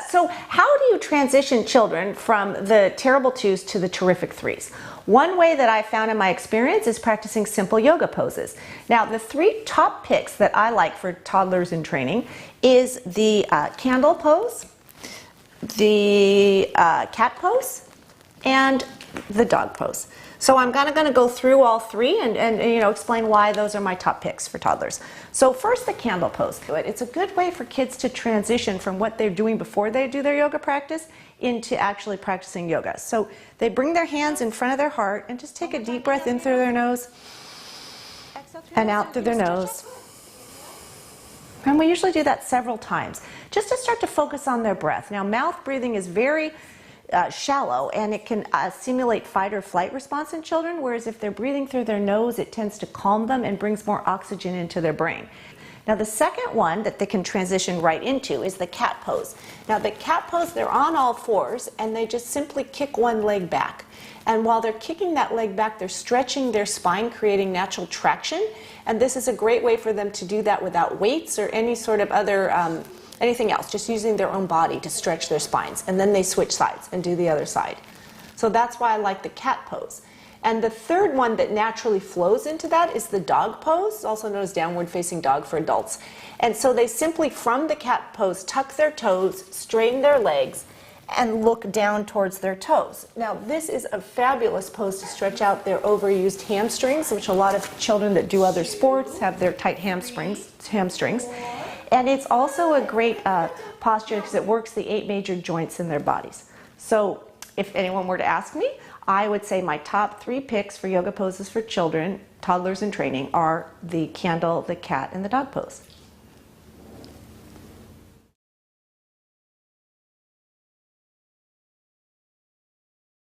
So how do you transition children from the terrible twos to the terrific threes? One way that I found in my experience is practicing simple yoga poses. Now, the three top picks that I like for toddlers in training is the candle pose, the cat pose, and the dog pose. So I'm going to go through all three and explain why those are my top picks for toddlers. So first, the candle pose. It's a good way for kids to transition from what they're doing before they do their yoga practice into actually practicing yoga. So they bring their hands in front of their heart and just take a deep breath in through their nose and out through their nose. And we usually do that several times just to start to focus on their breath. Now, mouth breathing is very shallow, and it can simulate fight or flight response in children, whereas if they're breathing through their nose, it tends to calm them and brings more oxygen into their brain. Now, the second one that they can transition right into is the cat pose. Now, the cat pose, they're on all fours, and they just simply kick one leg back. And while they're kicking that leg back, they're stretching their spine, creating natural traction, and this is a great way for them to do that without weights or any sort of other anything else, just using their own body to stretch their spines. And then they switch sides and do the other side. So that's why I like the cat pose. And the third one that naturally flows into that is the dog pose, also known as downward facing dog for adults. And so they simply, from the cat pose, tuck their toes, straighten their legs, and look down towards their toes. Now, this is a fabulous pose to stretch out their overused hamstrings, which a lot of children that do other sports have their tight hamstrings. And it's also a great posture because it works the 8 major joints in their bodies. So if anyone were to ask me, I would say my top 3 picks for yoga poses for children, toddlers in training, are the candle, the cat, and the dog pose.